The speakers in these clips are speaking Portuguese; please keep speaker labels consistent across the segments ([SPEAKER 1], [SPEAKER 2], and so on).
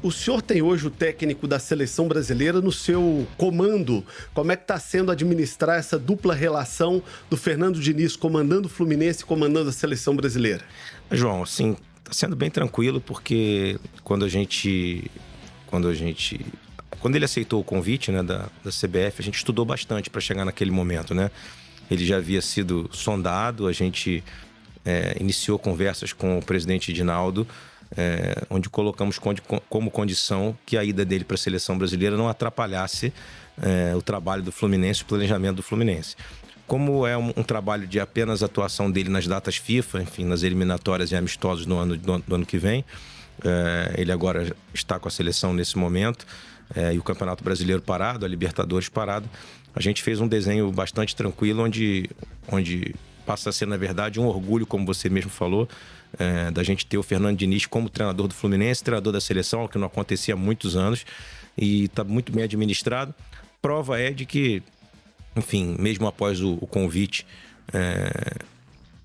[SPEAKER 1] O senhor tem hoje o técnico da seleção brasileira no seu comando. Como é que está sendo administrar essa dupla relação do Fernando Diniz comandando o Fluminense e comandando a seleção brasileira?
[SPEAKER 2] João, assim, está sendo bem tranquilo, porque quando ele aceitou o convite, né, da CBF, a gente estudou bastante para chegar naquele momento, né? Ele já havia sido sondado, a gente iniciou conversas com o presidente Edinaldo, onde colocamos como condição que a ida dele para a seleção brasileira não atrapalhasse o trabalho do Fluminense, o planejamento do Fluminense. Como é um trabalho de apenas atuação dele nas datas FIFA, enfim, nas eliminatórias e amistosos do ano que vem, ele agora está com a seleção nesse momento, e o Campeonato Brasileiro parado, a Libertadores parado, a gente fez um desenho bastante tranquilo, onde passa a ser, na verdade, um orgulho, como você mesmo falou, da gente ter o Fernando Diniz como treinador do Fluminense, treinador da seleção, o que não acontecia há muitos anos, e está muito bem administrado. Prova é de que, enfim, mesmo após o convite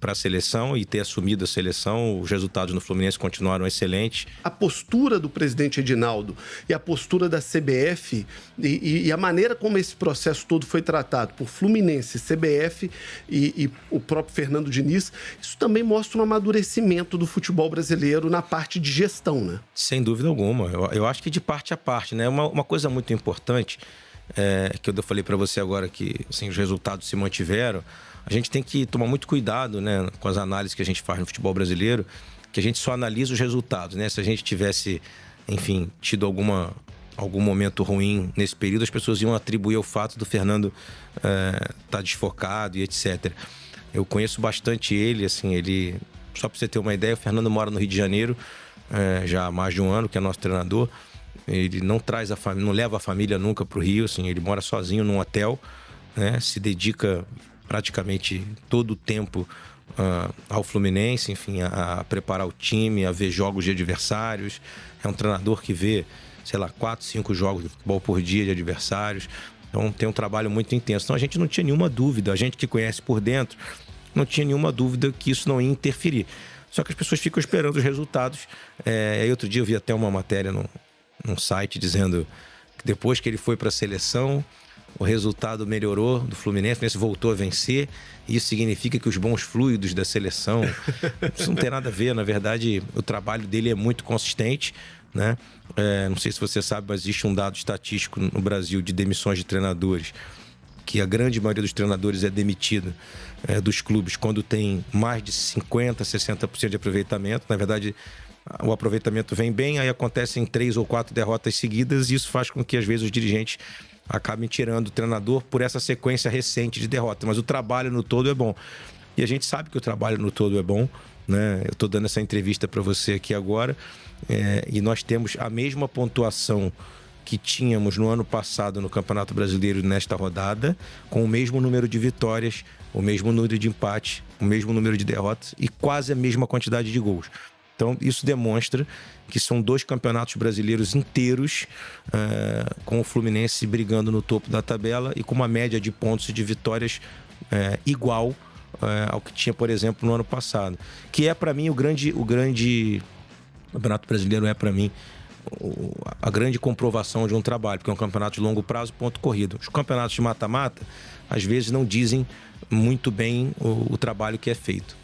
[SPEAKER 2] para a seleção e ter assumido a seleção, os resultados no Fluminense continuaram excelentes.
[SPEAKER 1] A postura do presidente Edinaldo e a postura da CBF e a maneira como esse processo todo foi tratado por Fluminense, CBF e o próprio Fernando Diniz, isso também mostra um amadurecimento do futebol brasileiro na parte de gestão, né?
[SPEAKER 2] Sem dúvida alguma. Eu acho que de parte a parte, né? Uma coisa muito importante, que eu falei para você agora, que assim, os resultados se mantiveram. A gente tem que tomar muito cuidado, né, com as análises que a gente faz no futebol brasileiro, que a gente só analisa os resultados, né? Se a gente tivesse, enfim, tido algum momento ruim nesse período, as pessoas iam atribuir ao fato do Fernando estar desfocado e etc. Eu conheço bastante ele, assim, só para você ter uma ideia, o Fernando mora no Rio de Janeiro já há mais de um ano, que é nosso treinador. Ele não traz não leva a família nunca para o Rio, assim, ele mora sozinho num hotel, né? Se dedica praticamente todo o tempo ao Fluminense, enfim, a preparar o time, a ver jogos de adversários. É um treinador que vê, sei lá, 4, 5 jogos de futebol por dia de adversários. Então tem um trabalho muito intenso. Então a gente não tinha nenhuma dúvida, a gente que conhece por dentro, não tinha nenhuma dúvida que isso não ia interferir. Só que as pessoas ficam esperando os resultados. Aí outro dia eu vi até uma matéria num site dizendo que depois que ele foi para a seleção, o resultado melhorou do Fluminense, o Fluminense voltou a vencer, e isso significa que os bons fluidos da seleção... Isso não tem nada a ver, na verdade, o trabalho dele é muito consistente, né? Não sei se você sabe, mas existe um dado estatístico no Brasil de demissões de treinadores, que a grande maioria dos treinadores é demitida dos clubes quando tem mais de 50%, 60% de aproveitamento. Na verdade, o aproveitamento vem bem, aí acontecem 3 ou 4 derrotas seguidas, e isso faz com que, às vezes, os dirigentes acabem tirando o treinador por essa sequência recente de derrotas. Mas o trabalho no todo é bom. E a gente sabe que o trabalho no todo é bom, né? Eu estou dando essa entrevista para você aqui agora, e nós temos a mesma pontuação que tínhamos no ano passado no Campeonato Brasileiro nesta rodada, com o mesmo número de vitórias, o mesmo número de empates, o mesmo número de derrotas e quase a mesma quantidade de gols. Então, isso demonstra que são 2 campeonatos brasileiros inteiros, com o Fluminense brigando no topo da tabela e com uma média de pontos e de vitórias igual ao que tinha, por exemplo, no ano passado. Que é, para mim, o grande Campeonato Brasileiro é, para mim, a grande comprovação de um trabalho, porque é um campeonato de longo prazo, ponto corrido. Os campeonatos de mata-mata, às vezes, não dizem muito bem o trabalho que é feito.